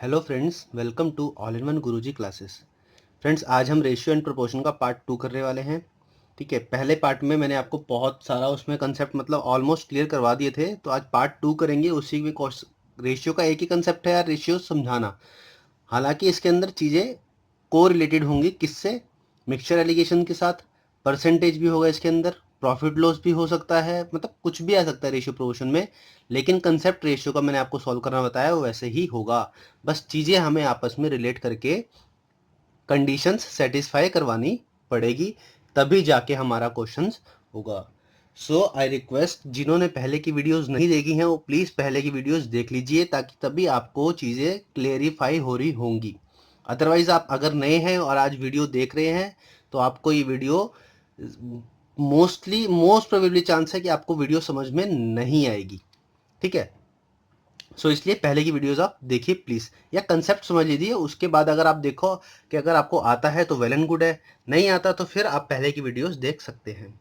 Hello friends, welcome to all in one Guruji classes. Friends, आज हम ratio and proportion का part 2 करने वाले हैं। ठीक है, पहले पार्ट में मैंने आपको बहुत सारा उसमें कंसेप्ट मतलब ऑलमोस्ट क्लियर करवा दिए थे, तो आज पार्ट 2 करेंगे। उसी में रेशियो का एक ही कंसेप्ट है यार, रेशियो समझाना। हालांकि इसके अंदर चीज़ें को रिलेटेड होंगी, किससे? मिक्सचर एलिगेशन के साथ। परसेंटेज भी होगा इसके अंदर, प्रॉफिट लॉस भी हो सकता है, मतलब कुछ भी आ सकता है रेशियो प्रोपोर्शन में। लेकिन कंसेप्ट रेशियो का मैंने आपको सॉल्व करना बताया, वो वैसे ही होगा। बस चीज़ें हमें आपस में रिलेट करके कंडीशंस सेटिस्फाई करवानी पड़ेगी, तभी जाके हमारा क्वेश्चंस होगा। सो आई रिक्वेस्ट, जिन्होंने पहले की वीडियोस नहीं देखी हैं वो प्लीज़ पहले की वीडियोस देख लीजिए, ताकि तभी आपको चीज़ें क्लेरिफाई हो रही होंगी। अदरवाइज आप अगर नए हैं और आज वीडियो देख रहे हैं तो आपको ये वीडियो मोस्ट प्रोबेबली चांस है कि आपको वीडियो समझ में नहीं आएगी। ठीक है, सो इसलिए पहले की वीडियोस आप देखिए प्लीज़, या कंसेप्ट समझ लीजिए। उसके बाद अगर आप देखो कि अगर आपको आता है तो वेल एंड गुड है, नहीं आता तो फिर आप पहले की वीडियोस देख सकते हैं।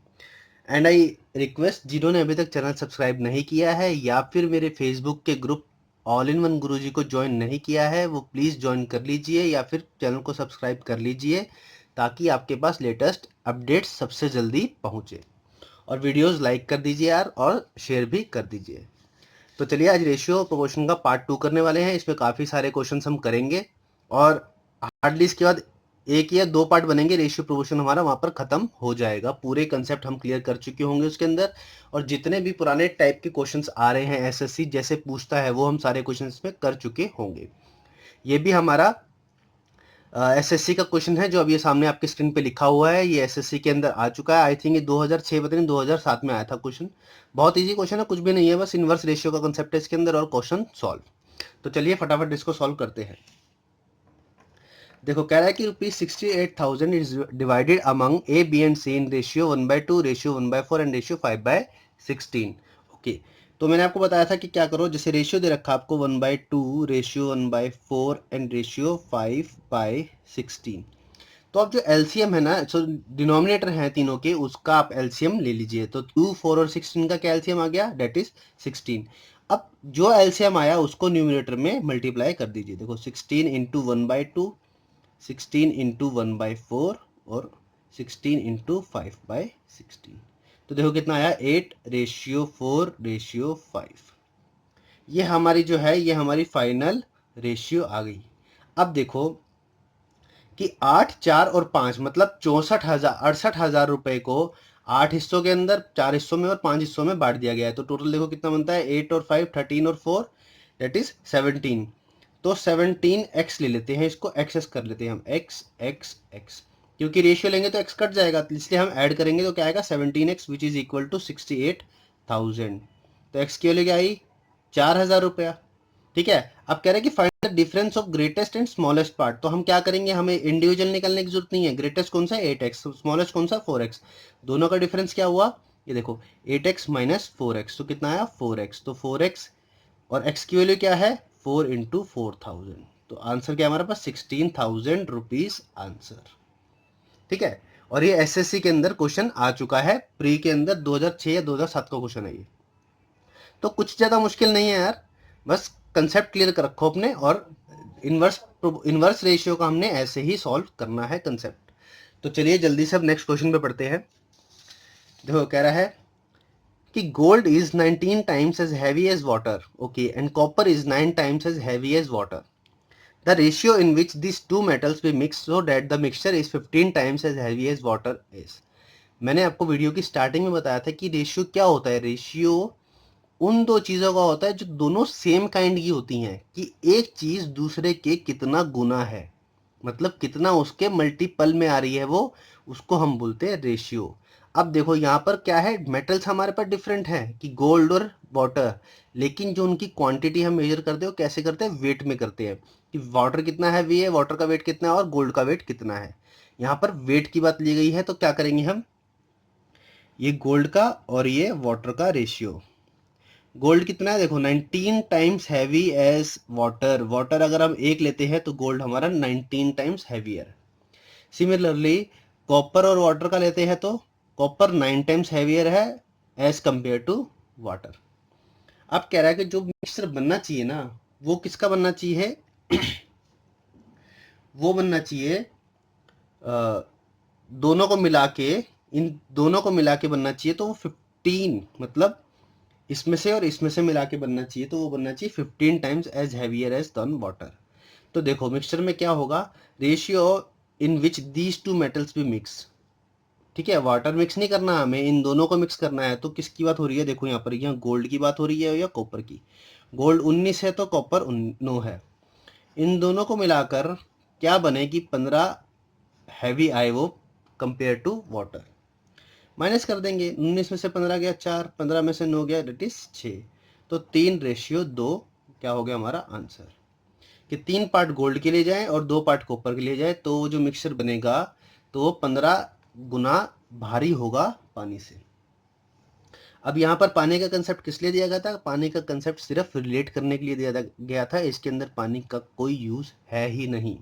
एंड आई रिक्वेस्ट, जिन्होंने अभी तक चैनल सब्सक्राइब नहीं किया है या फिर मेरे फेसबुक के ग्रुप ऑल इन वन गुरुजी को ज्वाइन नहीं किया है, वो प्लीज़ ज्वाइन कर लीजिए या फिर चैनल को सब्सक्राइब कर लीजिए, ताकि आपके पास लेटेस्ट अपडेट्स सबसे जल्दी पहुँचे। और वीडियोस लाइक कर दीजिए यार, और शेयर भी कर दीजिए। तो चलिए आज रेशियो प्रोपोर्शन का पार्ट 2 करने वाले हैं। इसमें काफ़ी सारे क्वेश्चंस हम करेंगे और हार्डली इसके बाद एक या दो पार्ट बनेंगे। रेशियो प्रोपोर्शन हमारा वहाँ पर ख़त्म हो जाएगा, पूरे कंसेप्ट हम क्लियर कर चुके होंगे उसके अंदर। और जितने भी पुराने टाइप के क्वेश्चंस आ रहे हैं, एसएससी जैसे पूछता है, वो हम सारे क्वेश्चंस में कर चुके होंगे। ये भी हमारा एसएससी का क्वेश्चन है जो अभी ये सामने आपके स्क्रीन पे लिखा हुआ है। ये एसएससी के अंदर आ चुका है। आई थिंक ये 2006 पता नहीं 2007 में आया था क्वेश्चन। बहुत इजी क्वेश्चन है, कुछ भी नहीं है, बस इनवर्स रेशियो का कंसेप्ट है इसके अंदर और क्वेश्चन सॉल्व। तो चलिए फटाफट इसको सॉल्व करते हैं। देखो, कह रहा है कि ₹68,000 is divided among A B and C in ratio 1/2, ratio 1/4 and ratio 5/16। Okay, तो मैंने आपको बताया था कि क्या करो, जैसे रेशियो दे रखा आपको 1/2, रेशियो 1/4 एंड रेशियो 5/16। तो अब जो एलसीएम है ना, सो डिनोमिनेटर है तीनों के, उसका आप एलसीएम ले लीजिए। तो 2, 4 और 16 का क्या एलसीएम आ गया? That is 16। अब जो एलसीएम आया उसको न्यूमिनेटर में मल्टीप्लाई कर दीजिए। देखो 16 इंटू 1/2, 16 इंटू 1/4 और 16 इंटू 5/16। तो देखो कितना आया? 8/4/5। ये हमारी जो है, ये हमारी फाइनल रेशियो आ गई। अब देखो कि 8, 4 और 5 मतलब 68,000 रुपए को 8 हिस्सों के अंदर, 4 हिस्सों में और 5 हिस्सों में बांट दिया गया है। तो टोटल देखो कितना बनता है? 8 और 5 13 और 4 दैट इज 17। तो 17x ले लेते हैं, इसको एक्सेस कर लेते हैं हम, x x x, क्योंकि रेशियो लेंगे तो x कट जाएगा, इसलिए हम ऐड करेंगे तो क्या आएगा? 17x which is equal to 68,000। तो x की वैल्यू क्या आई? 4,000 रुपया। ठीक है, अब कह रहे हैं कि find the difference of greatest and smallest part. तो हम क्या करेंगे, हमें इंडिविजुअल निकालने की जरूरत नहीं है। ग्रेटेस्ट कौन सा? 8x। स्मॉलेस्ट कौन सा? 4x। दोनों का डिफरेंस क्या हुआ? ये देखो 8x माइनस 4x, तो कितना आया? 4x। तो 4x और x की वैल्यू क्या है? 4 इंटू 4,000। तो आंसर क्या हमारे पास? 16,000 रुपीज आंसर। ठीक है, और ये एसएससी के अंदर क्वेश्चन आ चुका है, प्री के अंदर 2006 या 2007 का क्वेश्चन है ये। तो कुछ ज़्यादा मुश्किल नहीं है यार, बस कंसेप्ट क्लियर कर रखो अपने। और इनवर्स रेशियो का हमने ऐसे ही सॉल्व करना है कंसेप्ट। तो चलिए जल्दी से अब नेक्स्ट क्वेश्चन पे पढ़ते हैं। देखो कह रहा है कि gold is 19 times as heavy as water, okay, and copper is 9 times as heavy as water. The ratio in which this two metals be mix so that the mixture is 15 times as heavy as water is. मैंने आपको video की starting में बताया था कि ratio क्या होता है। रेशियो उन दो चीज़ों का होता है जो दोनों सेम काइंड की होती हैं, कि एक चीज़ दूसरे के कितना गुना है, मतलब कितना उसके मल्टीपल में आ रही है, वो उसको हम बोलते हैं रेशियो। अब देखो यहाँ पर क्या है, मेटल्स हमारे पास डिफरेंट है कि गोल्ड और वाटर, लेकिन जो उनकी क्वांटिटी हम मेजर करते हैं वो कैसे करते हैं? वेट में करते हैं, कि वाटर कितना हैवी है, वाटर का वेट कितना है और गोल्ड का वेट कितना है। यहाँ पर वेट की बात ली गई है, तो क्या करेंगे हम, ये गोल्ड का और ये वाटर का रेशियो। गोल्ड कितना है? देखो 19 times heavy as water. Water अगर हम एक लेते हैं तो गोल्ड हमारा 19 टाइम्स हैवियर। सिमिलरली कॉपर और वाटर का लेते हैं तो कॉपर 9 टाइम्स हैवियर है एज कंपेयर टू वाटर। अब कह रहा है कि जो मिक्सचर बनना चाहिए ना, वो किसका बनना चाहिए? वो बनना चाहिए दोनों को मिला के, इन दोनों को मिला के बनना चाहिए, तो वो 15 मतलब इसमें से और इसमें से मिला के बनना चाहिए, तो वो बनना चाहिए 15 times as heavier as than water. तो देखो मिक्सचर में क्या होगा, ratio in which these two metals be mix. ठीक है, वाटर मिक्स नहीं करना हमें, इन दोनों को मिक्स करना है। तो किसकी बात हो रही है, देखो यहाँ पर, यहाँ गोल्ड की बात हो रही है या कॉपर की। गोल्ड 19 है तो कॉपर 9 है। इन दोनों को मिलाकर क्या बनेगी, 15 हैवी आए वो कंपेयर टू वाटर। माइनस कर देंगे, 19 में से 15 गया 4, 15 में से 9 गया, डेट इज 6। तो 3:2 क्या हो गया हमारा आंसर, कि 3 पार्ट गोल्ड के लिए जाए और 2 पार्ट कॉपर के लिए जाए, तो जो मिक्सचर बनेगा तो वो 15 गुना भारी होगा पानी से। अब यहाँ पर पानी का कंसेप्ट किस लिए दिया गया था, पानी का कंसेप्ट सिर्फ रिलेट करने के लिए दिया गया था, इसके अंदर पानी का कोई यूज है ही नहीं।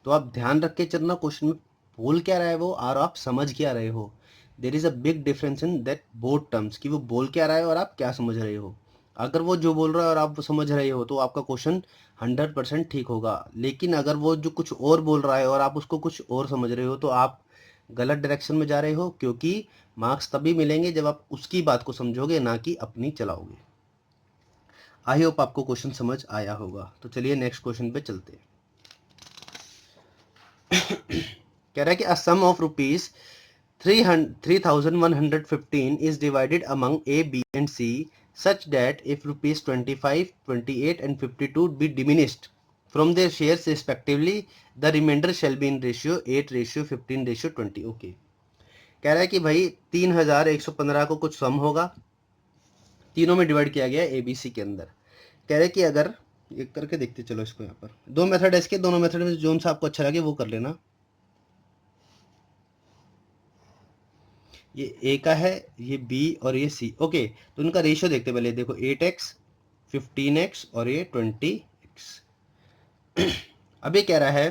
तो आप ध्यान रख के चलना, क्वेश्चन में बोल क्या रहा है वो और आप समझ क्या रहे हो। There is a big difference in that both terms, कि वो बोल क्या रहा है और आप क्या समझ रहे हो। अगर वो जो बोल रहा है और आप वो समझ रहे हो तो आपका क्वेश्चन 100% ठीक होगा। लेकिन अगर वो जो कुछ और बोल रहा है और आप उसको कुछ और समझ रहे हो तो आप गलत डायरेक्शन में जा रहे हो, क्योंकि मार्क्स तभी मिलेंगे जब आप उसकी बात को समझोगे, ना कि अपनी चलाओगे। आई होप आपको क्वेश्चन समझ आया होगा। तो चलिए नेक्स्ट क्वेश्चन पे चलते हैं। कह रहा है कि अ सम of rupees 3115 is divided among A, B and C such that if rupees 25, 28 and 52 be diminished from their shares respectively, the remainder shall be in ratio 8:15:20. Okay, कह रहा है कि भाई 3115 को कुछ सम होगा, तीनों में डिवाइड किया गया ए बी सी के अंदर। कह रहे कि अगर एक करके देखते, चलो इसको, यहाँ पर 2 मेथड है इसके, दोनों मेथड में जो सा आपको अच्छा लगे वो कर लेना। ये ए का है, ये बी और ये सी। ओके, तो उनका रेशियो देखते पहले, देखो 8x, 15x और ये 20x। अब ये कह रहा है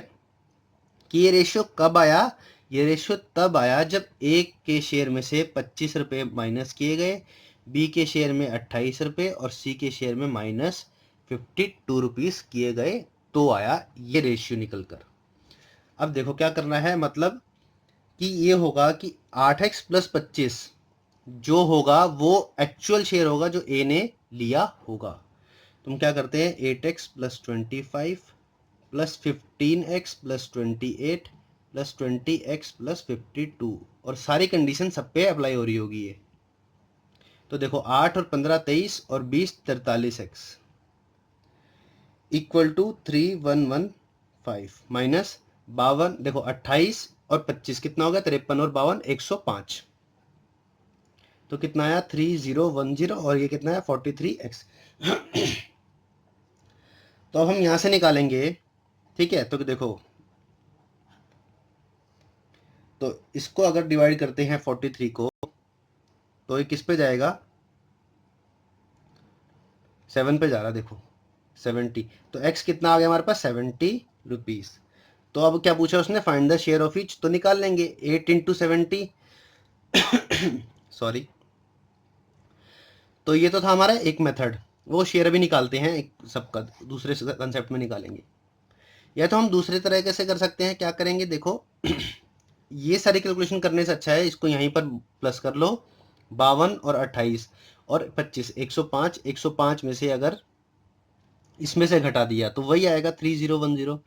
कि ये रेशियो कब आया, ये रेशियो तब आया जब ए के शेयर में से 25 रुपये माइनस किए गए, बी के शेयर में 28 रुपये और सी के शेयर में -52 रुपीज़ किए गए, तो आया ये रेशियो निकल कर। अब देखो क्या करना है, मतलब कि ये होगा कि 8x + 25 जो होगा वो एक्चुअल शेयर होगा जो ए ने लिया होगा। तुम क्या करते हैं, 8x + 25 + 15x + 28 + 20x + 52, और सारी कंडीशन सब पे अप्लाई हो रही होगी ये। तो देखो 8 और 15 23 और 20 43x इक्वल टू 3115 माइनस 52, देखो 28 और 25 कितना हो गया, 53 और 52 105, तो कितना आया 3010, और ये कितना है 43x। तो अब हम यहां से निकालेंगे, ठीक है। तो देखो, तो इसको अगर डिवाइड करते हैं 43 को, तो ये किस पे जाएगा, 7 पे जा रहा, देखो 70, तो x कितना आ गया हमारे पास, 70 रुपीज। तो अब क्या पूछा उसने, find the share of each, तो निकाल लेंगे 8 × 70 सॉरी। तो ये तो था हमारा एक मेथड, वो शेयर भी निकालते हैं एक सबका, दूसरे कंसेप्ट में निकालेंगे। या तो हम दूसरे तरीके से कर सकते हैं, क्या करेंगे देखो ये सारी कैलकुलेशन करने से अच्छा है इसको यहीं पर प्लस कर लो, 52 और 28 और 25, 105, 105 में से अगर इसमें से घटा दिया तो वही आएगा 3010।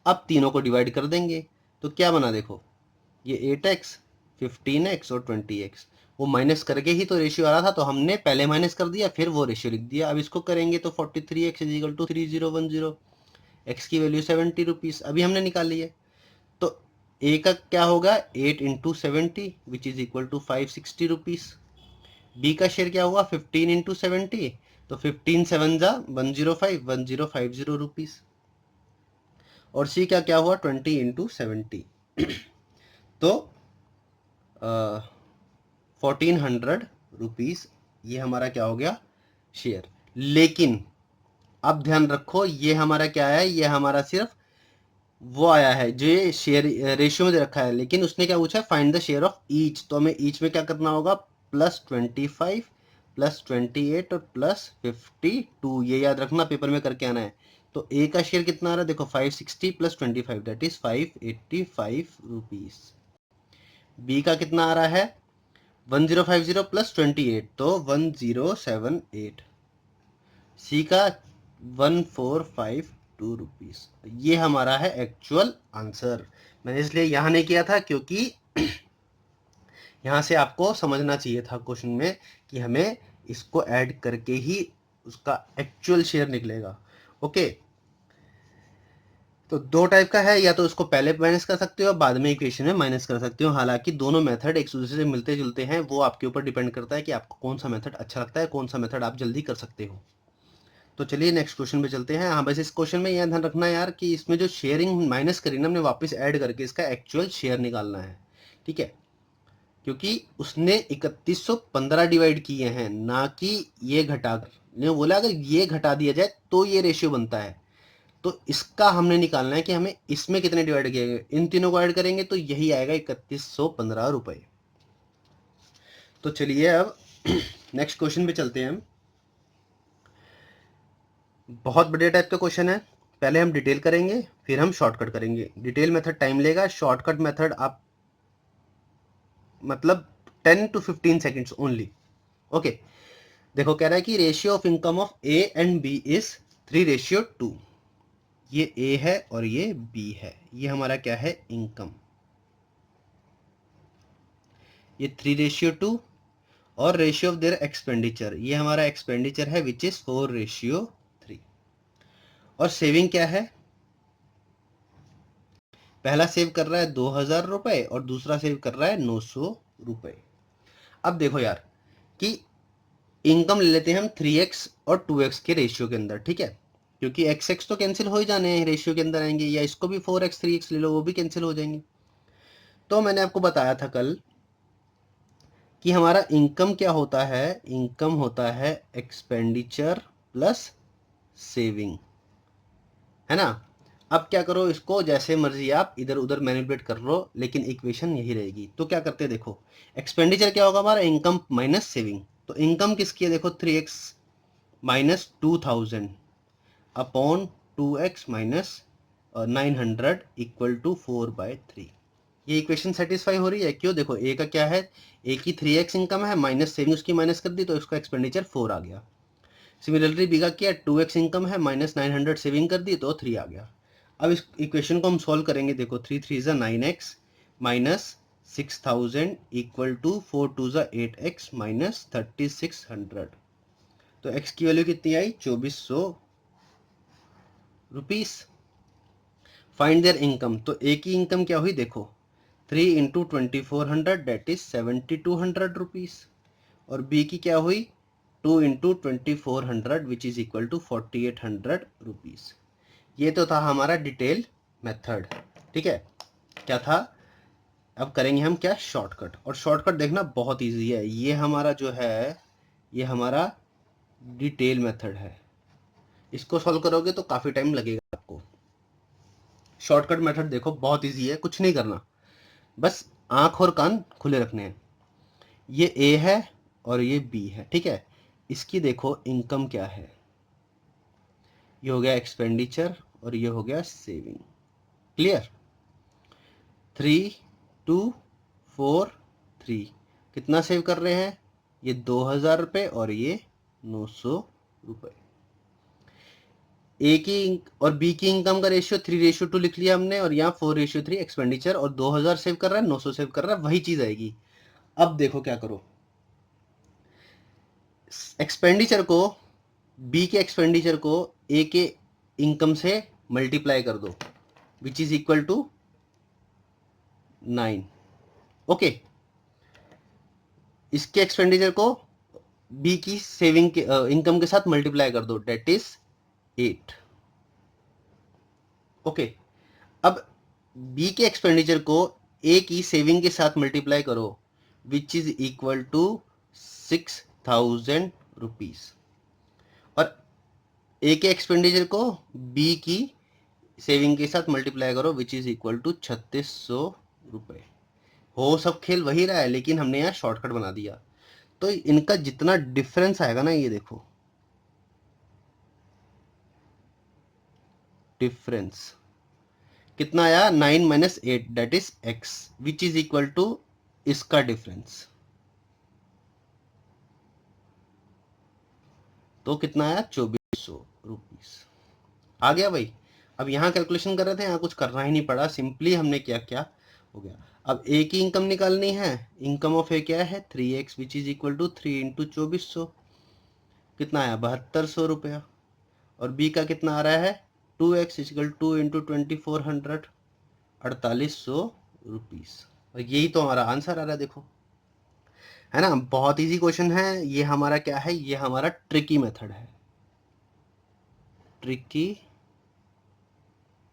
अब तीनों को डिवाइड कर देंगे तो क्या बना, देखो ये 8x, 15x और 20x, वो माइनस करके ही तो रेशियो आ रहा था, तो हमने पहले माइनस कर दिया फिर वो रेशियो लिख दिया। अब इसको करेंगे तो 43x = 3010, x की वैल्यू 70 रुपीज़ अभी हमने निकाल ली है। तो ए का क्या होगा, 8 × 70 which is equal to 560 rupees. B का शेयर क्या हुआ, 15 × 70, तो 15 7 जा 105, 1050 रुपीज़। और सी का क्या हुआ, 20 × 70, तो 1400 रुपीज़, ये हमारा क्या हो गया, शेयर। लेकिन अब ध्यान रखो, ये हमारा क्या है, ये हमारा सिर्फ वो आया है जो ये शेयर रेशियो में रखा है, लेकिन उसने क्या पूछा है, find the share of each. तो हमें ईच में क्या करना होगा, +25 +28 और +52, ये याद रखना, पेपर में करके आना है। तो ए का शेयर कितना आ रहा है देखो 560 plus 25 that is 585 rupees. B का कितना आ रहा है 1050 प्लस 28 तो 1078। सी का 1452 रुपीज। ये हमारा है एक्चुअल आंसर। मैंने इसलिए यहां नहीं किया था क्योंकि यहां से आपको समझना चाहिए था क्वेश्चन में कि हमें इसको ऐड करके ही उसका एक्चुअल शेयर निकलेगा। ओके, तो दो टाइप का है, या तो उसको पहले माइनस कर सकते हो बाद में इक्वेशन में माइनस कर सकते हो। हालांकि दोनों मेथड एक दूसरे से मिलते जुलते हैं, वो आपके ऊपर डिपेंड करता है कि आपको कौन सा मेथड अच्छा लगता है, कौन सा मेथड आप जल्दी कर सकते हो। तो चलिए नेक्स्ट क्वेश्चन पे चलते हैं। हाँ बस इस क्वेश्चन में यह ध्यान रखना है यार कि इसमें जो शेयरिंग माइनस करी ना हमने वापस ऐड करके इसका एक्चुअल शेयर निकालना है, ठीक है, क्योंकि उसने 3115 डिवाइड किए हैं, ना कि ये घटाकर। ने बोला अगर ये घटा दिया जाए तो ये रेशियो बनता है, तो इसका हमने निकालना है कि हमें इसमें कितने डिवाइड किए गए। इन तीनों को ऐड करेंगे तो यही आएगा 3115 रुपए। तो चलिए अब नेक्स्ट क्वेश्चन पे चलते हैं हम। बहुत बढ़िया टाइप का क्वेश्चन है। पहले हम डिटेल करेंगे फिर हम शॉर्टकट करेंगे। डिटेल मेथड टाइम लेगा, शॉर्टकट मेथड आप मतलब 10 to 15 सेकेंड्स ओनली। ओके, देखो कह रहा है कि ratio of income of A and B is 3:2। ये ए है और ये बी है, ये हमारा क्या है इनकम। ये 3:2 और रेशियो ऑफ देयर एक्सपेंडिचर, ये हमारा एक्सपेंडिचर है विच इज 4:3। और सेविंग क्या है, पहला सेव कर रहा है 2000 रुपए और दूसरा सेव कर रहा है 900 रुपए। अब देखो यार कि इनकम ले लेते हैं हम 3x और 2x के रेशियो के अंदर, ठीक है, क्योंकि x तो कैंसिल हो ही जाने हैं, रेशियो के अंदर आएंगे, या इसको भी 4x 3x ले लो वो भी कैंसिल हो जाएंगे। तो मैंने आपको बताया था कल कि हमारा इनकम क्या होता है, इनकम होता है एक्सपेंडिचर प्लस सेविंग, है ना। अब क्या करो, इसको जैसे मर्जी आप इधर उधर मैनिपुलेट कर लो, लेकिन इक्वेशन यही रहेगी। तो क्या करते हैं देखो, एक्सपेंडिचर क्या होगा हमारा इनकम माइनस सेविंग। तो इनकम किसकी है देखो 3x minus 2000 upon 2x minus 900 equal to 4/3। ये इक्वेशन सेटिस्फाई हो रही है, क्यों, देखो ए का क्या है, ए की 3x इनकम है माइनस सेविंग उसकी माइनस कर दी तो इसका एक्सपेंडिचर 4 आ गया। सिमिलरली बी का क्या, 2x इनकम है माइनस 900 सेविंग कर दी तो 3 आ गया। अब इस इक्वेशन को हम सॉल्व करेंगे, देखो 3 3 ज़ा 9x माइनस 6000 इक्वल टू 4 2 ज़ा 8x माइनस 3600। तो x की वैल्यू कितनी आई 2400 रुपीस। फाइंड देयर इनकम, तो ए की इनकम क्या हुई देखो 3 इंटू 2400 डेट इज 7200 रुपीज, और बी की क्या हुई 2 into 2400 which is equal to 4800 rupees. ये तो था हमारा डिटेल मेथड, ठीक है, क्या था। अब करेंगे हम क्या, शॉर्टकट। और शॉर्टकट देखना बहुत इजी है, ये हमारा जो है ये हमारा डिटेल मेथड है, इसको सॉल्व करोगे तो काफ़ी टाइम लगेगा आपको। शॉर्टकट मेथड देखो बहुत इजी है, कुछ नहीं करना, बस आंख और कान खुले रखने हैं। ये ए है और ये बी है, ठीक है, इसकी देखो इनकम क्या है, ये हो गया एक्सपेंडिचर और ये हो गया सेविंग। क्लियर, 3243 कितना सेव कर रहे हैं, ये 2000 रुपये और ये 900 रुपये। ए की और बी की इनकम का रेशियो 3:2 लिख लिया हमने, और यहाँ 4:3 एक्सपेंडिचर, और 2000 सेव कर रहा है 900 सेव कर रहा है, वही चीज आएगी। अब देखो क्या करो, एक्सपेंडिचर को, बी के एक्सपेंडिचर को ए के इनकम से मल्टीप्लाई कर दो which is equal to 9। Okay, इसके एक्सपेंडिचर को बी की सेविंग के इनकम के साथ मल्टीप्लाई कर दो डेट इज 8। ओके, अब बी के एक्सपेंडिचर को ए की सेविंग के साथ मल्टीप्लाई करो which is equal to 6000 rupees, और ए के एक्सपेंडिचर को बी की सेविंग के साथ मल्टीप्लाई करो विच इज इक्वल टू 3600 रुपए। हो सब खेल वही रहा है, लेकिन हमने यहाँ शॉर्टकट बना दिया। तो इनका जितना डिफरेंस आएगा ना, ये देखो डिफरेंस कितना आया 9 minus 8 that is x which is equal to इसका डिफरेंस, तो कितना आया 2400 रुपीस। आ गया भाई। अब यहाँ कैलकुलेशन कर रहे थे, यहाँ कुछ करना ही नहीं पड़ा, सिंपली हमने क्या क्या हो गया। अब ए की इनकम निकालनी है, इनकम ऑफ ए क्या है 3x which is equal to 3 into 2400, कितना आया 7200 रुपया। और बी का कितना आ रहा है 2x इक्वल 2 इंटू 2400, 4800 रुपीस। और यही तो हमारा आंसर आ रहा है, देखो है ना। बहुत इजी क्वेश्चन है ये। हमारा क्या है, ये हमारा ट्रिकी मेथड है, ट्रिकी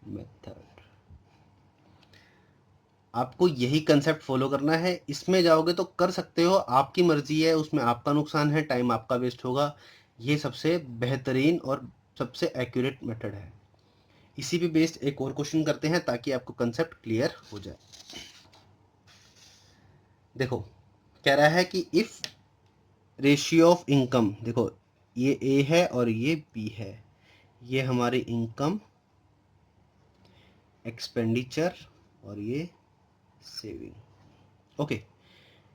मेथड। आपको यही कंसेप्ट फॉलो करना है। इसमें जाओगे तो कर सकते हो, आपकी मर्जी है, उसमें आपका नुकसान है, टाइम आपका वेस्ट होगा। ये सबसे बेहतरीन और सबसे एक्यूरेट मेथड है। इसी पे बेस्ड एक और क्वेश्चन करते हैं ताकि आपको कंसेप्ट क्लियर हो जाए। देखो कह रहा है कि इफ रेशियो ऑफ इनकम, देखो ये ए है और ये बी है, ये हमारी इनकम, एक्सपेंडिचर और ये सेविंग। ओके,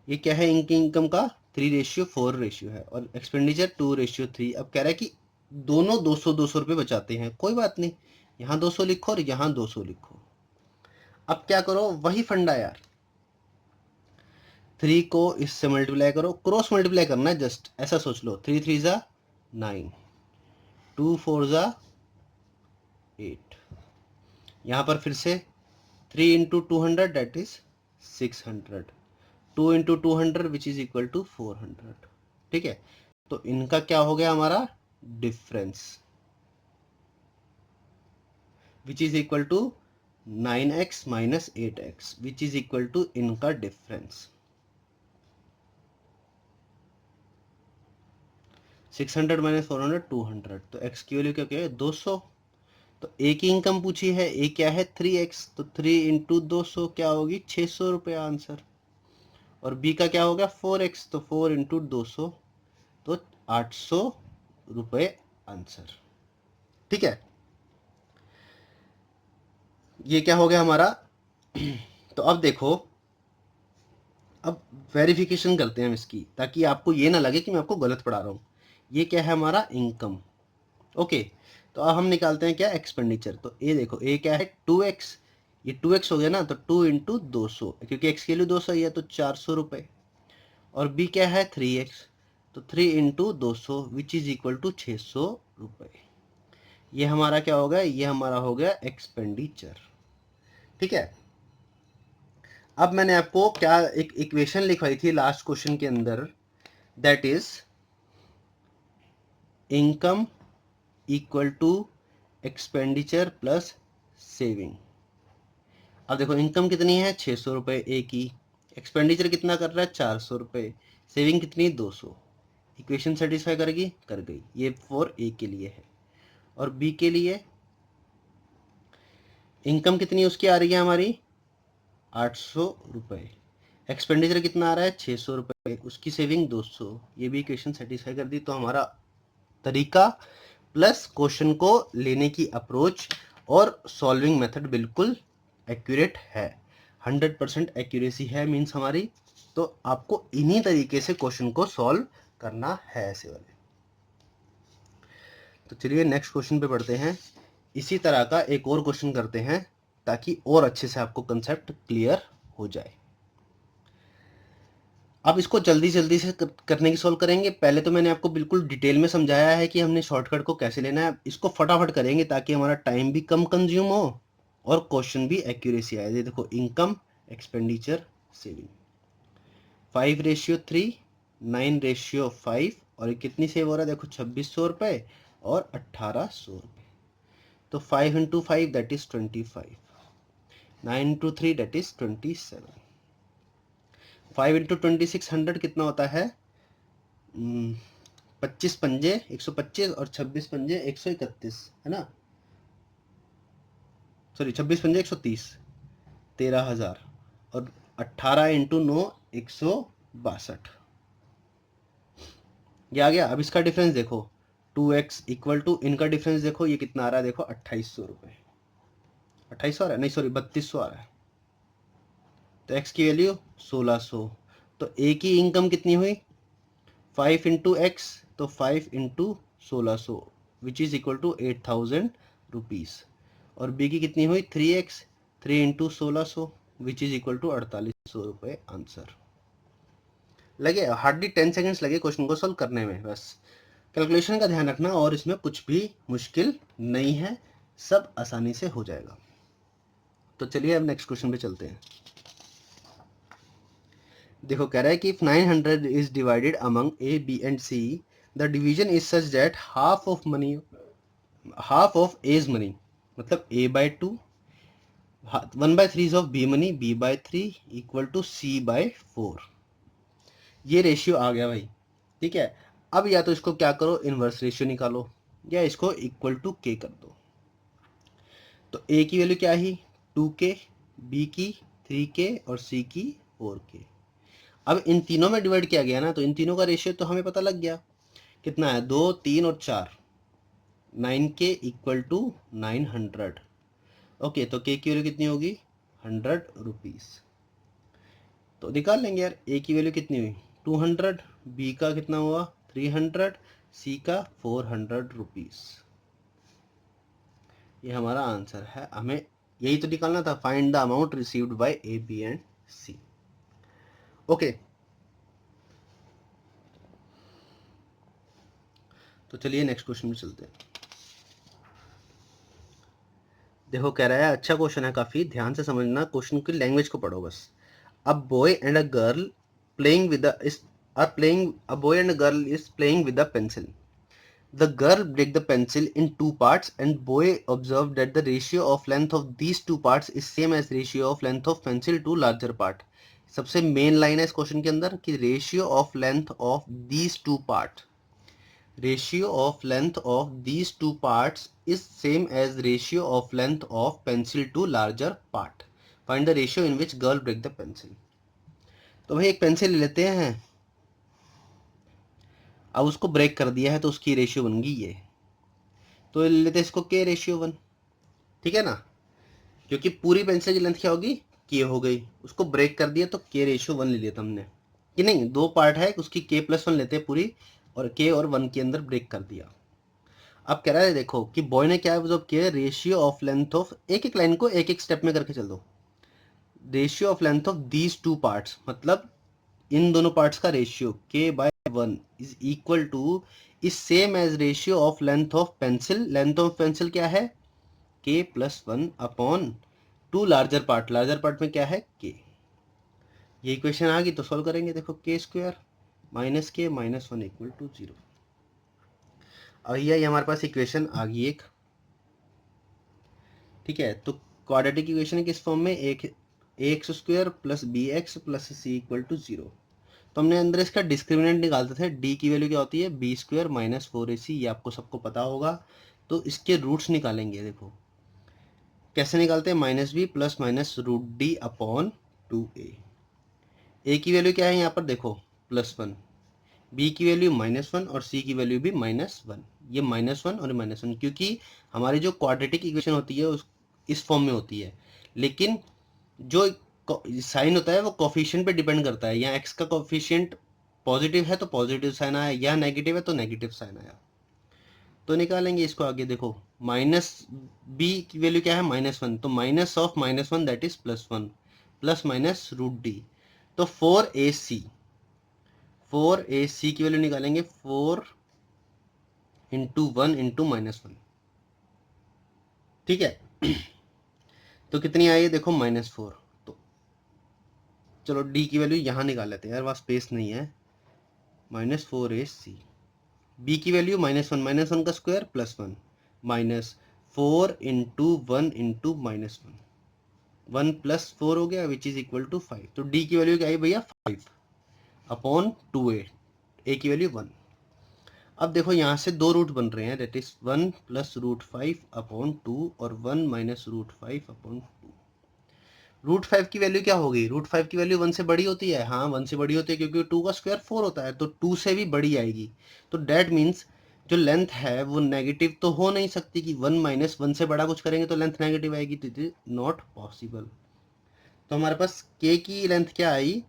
ये क्या है, इनकी इनकम का 3:4 रेशियो है और एक्सपेंडिचर 2:3। अब कह रहा है कि दोनों 200-200 रुपये बचाते हैं, कोई बात नहीं, यहाँ 200 लिखो और यहाँ 200 लिखो। अब क्या करो, वही फंडा यार, 3 को इससे मल्टीप्लाई करो, क्रॉस मल्टीप्लाई करना है, जस्ट ऐसा सोच लो, 3 3 ज़ा 9, 2 4 ज़ा 8। यहाँ पर फिर से 3 into 200 that is 600, 2 into 200 which is equal to 400। ठीक है, तो इनका क्या हो गया हमारा difference, which is equal to 9x minus 8x which is equal to इनका डिफरेंस। 600 माइनस 400 200, तो x की वैल्यू क्या है 200। तो ए की इनकम पूछी है, ए क्या है 3x, तो 3 इंटू 200 क्या होगी 600 रुपया आंसर। और बी का क्या होगा 4x, तो 4 इंटू 200 तो 800 रुपये आंसर। ठीक है, ये क्या हो गया हमारा। तो अब देखो, अब वेरिफिकेशन करते हैं हम इसकी, ताकि आपको ये ना लगे कि मैं आपको गलत पढ़ा रहा हूँ। ये क्या है हमारा इनकम। ओके, तो अब हम निकालते हैं क्या एक्सपेंडिचर। तो ये देखो, ए क्या है 2x, ये 2x हो गया ना, तो 2 इंटू 200, क्योंकि x की वैल्यू 200 ही है तो 400 रुपये। और बी क्या है 3x, तो 3 into 200 which is equal to 600 रुपये। ये हमारा क्या हो गया, ये हमारा हो गया एक्सपेंडिचर। ठीक है, अब मैंने आपको क्या एक इक्वेशन लिखवाई थी लास्ट क्वेश्चन के अंदर, that is income equal to expenditure plus saving. अब देखो इनकम कितनी है 600 रुपये ए की, एक्सपेंडिचर कितना कर रहा है 400 रुपये, सेविंग कितनी 200। इक्वेशन सेटिस्फाई करेगी, कर गई। ये फॉर ए के लिए है। और बी के लिए इनकम कितनी उसकी आ रही है हमारी 800 रुपये, एक्सपेंडिचर कितना आ रहा है 600 रुपये, उसकी सेविंग 200। ये भी इक्वेशन सेटिस्फाई कर दी। तो हमारा तरीका प्लस क्वेश्चन को लेने की अप्रोच और सॉल्विंग मेथड बिल्कुल एक्यूरेट है, 100% एक्यूरेसी है मीन्स हमारी। तो आपको इन्हीं तरीके से क्वेश्चन को सॉल्व करना है ऐसे वाले। तो चलिए नेक्स्ट क्वेश्चन पे बढ़ते हैं। इसी तरह का एक और क्वेश्चन करते हैं ताकि और अच्छे से आपको कंसेप्ट क्लियर हो जाए। अब इसको जल्दी जल्दी से करने की सॉल्व करेंगे। पहले तो मैंने आपको बिल्कुल डिटेल में समझाया है कि हमने शॉर्टकट को कैसे लेना है। इसको फटाफट करेंगे ताकि हमारा टाइम भी कम कंज्यूम हो और क्वेश्चन भी एक्यूरेसी आए। देखो इनकम, एक्सपेंडिचर, सेविंग, 5:3, 9:5, और कितनी सेव हो रहा है देखो 2600 रुपये और 1800 रुपये। तो 5 into 5 that is 25, 9 into 3 that is 27, 5 into 2600 कितना होता है 25 पंजे 125 और 26 पंजे 131, है ना, सॉरी 26 पंजे 130, 13,000। और 18 इंटू 9 162, ये आ गया। अब इसका डिफरेंस देखो 2x इक्वल टू, इनका डिफरेंस देखो ये कितना आ रहा है, देखो 2800 रुपये, 2800 आ रहा है, नहीं सॉरी 3200 आ रहा है। तो x की वैल्यू 1600, तो a की इनकम कितनी हुई 5 इंटू एक्स, तो 5 into 1600 which is equal to 8000 rupees. और b की कितनी हुई 3x, 3 into 1600 which is equal to 4800 रुपये। आंसर लगे, हार्डली 10 सेकेंड्स लगे क्वेश्चन को सॉल्व करने में। बस कैलकुलेशन का ध्यान रखना, और इसमें कुछ भी मुश्किल नहीं है, सब आसानी से हो जाएगा। तो चलिए अब नेक्स्ट क्वेश्चन पे चलते हैं। देखो कह रहा है कि if 900 is divided among A B and C, the division is such that half of A's money, मतलब a by 2, 1/3 of B money, b by 3 equal to c by 4। ये रेशियो आ गया भाई, ठीक है। अब या तो इसको क्या करो, इनवर्स रेशियो निकालो, या इसको इक्वल टू k कर दो। तो a की वैल्यू क्या ही 2k, b की 3k और c की 4k। अब इन तीनों में डिवाइड किया गया ना, तो इन तीनों का रेशियो तो हमें पता लग गया कितना है, 2, 3 और 4, 9k इक्वल टू 900। ओके, तो k की वैल्यू कितनी होगी 100 रुपीज़। तो निकाल लेंगे यार, a की वैल्यू कितनी हुई 200, b का कितना हुआ 300, c का 400 रुपीज़। ये हमारा आंसर है, हमें यही तो निकालना था, find the amount received by A B and C. Okay, तो चलिए नेक्स्ट क्वेश्चन में चलते हैं। देखो कह रहा है, अच्छा क्वेश्चन है काफी, ध्यान से समझना, क्वेश्चन की लैंग्वेज को पढ़ो बस। A boy and a girl playing with a boy and a girl is playing with a pencil. The girl break the pencil in two parts and boy observed that the ratio of length of these two parts is same as ratio of length of pencil to larger part. सबसे main line है इस question के अंदर कि ratio of length of these two part, ratio of length of these two parts is same as ratio of length of pencil to larger part. Find the ratio in which girl break the pencil. तो भाई एक pencil ले लेते हैं, अब उसको break कर दिया है तो उसकी रेशियो बन गई ये, तो ले लेते हैं इसको के रेशियो 1, ठीक है ना, क्योंकि पूरी पेंसिल की लेंथ क्या होगी के हो गई, उसको ब्रेक कर दिया तो के रेशियो 1 ले लिया था हमने, कि नहीं दो पार्ट है उसकी के प्लस 1 लेते हैं पूरी, और के और 1 के अंदर ब्रेक कर दिया। अब कह रहा है देखो कि बॉय ने क्या ऑब्जर्व किया, रेशियो ऑफ लेंथ ऑफ, एक एक लाइन को एक एक स्टेप में करके चल दो, ratio of length of these two parts, मतलब इन दोनों पार्ट्स का ratio k by 1 is equal to is same as ratio of length of pencil, length of pencil क्या है k plus 1 upon two larger part में क्या है k। ये इक्वेशन आ गई तो सॉल्व करेंगे, देखो k square minus k minus 1 equal to 0। और ये हमारे पास इक्वेशन आ गई एक, ठीक है। तो क्वाड्रेटिक इक्वेशन किस फॉर्म में, एक x square plus b x plus C equal to 0। तो हमने अंदर इसका डिस्क्रिमिनेंट निकालते थे, डी की वैल्यू क्या होती है बी स्क्वायर माइनस 4ac, ये आपको सबको पता होगा। तो इसके रूट्स निकालेंगे, देखो कैसे निकालते हैं, minus b plus minus root d upon 2a। A की वैल्यू क्या है यहाँ पर देखो +1, बी की वैल्यू -1 और सी की वैल्यू भी -1। ये -1 और -1 क्योंकि हमारी जो क्वाड्रेटिक इक्वेशन होती है उस इस फॉर्म में होती है, लेकिन जो साइन होता है वो कोफिशिएंट पे डिपेंड करता है, या एक्स का कोफिशिएंट पॉजिटिव है तो पॉजिटिव साइन आया, या नेगेटिव है तो नेगेटिव साइन आया। तो निकालेंगे इसको आगे, देखो माइनस बी की वैल्यू क्या है -1, तो minus of -1 that is +1 plus minus root d, तो 4ac की वैल्यू निकालेंगे 4 इंटू 1 इंटू -1, ठीक है। तो कितनी आई है देखो -4। तो चलो डी की वैल्यू यहाँ निकाल लेते हैं यार, वहाँ स्पेस नहीं है, -4ac। बी की वैल्यू -1 का स्क्वायर +1 -4 इंटू 1 इंटू -1, 1 + 4 हो गया विच इज इक्वल टू 5। तो डी की वैल्यू क्या आई भैया 5 अपॉन 2a, ए की वैल्यू 1। अब देखो यहाँ से दो रूट बन रहे हैं, दैट इज 1 + √5 अपॉन 2 और 1 - √5 अपॉन 2। √5 की वैल्यू क्या होगी, √5 की वैल्यू 1 से बड़ी होती है, हाँ 1 से बड़ी होती है क्योंकि 2 का स्क्वायर 4 होता है, तो 2 से भी बड़ी आएगी। तो डैट मीन्स जो लेंथ है वो नेगेटिव तो हो नहीं सकती कि 1 माइनस 1 से बड़ा कुछ करेंगे तो लेंथ नेगेटिव आएगी, तो इट इज नॉट पॉसिबल। तो हमारे पास k की लेंथ क्या आई,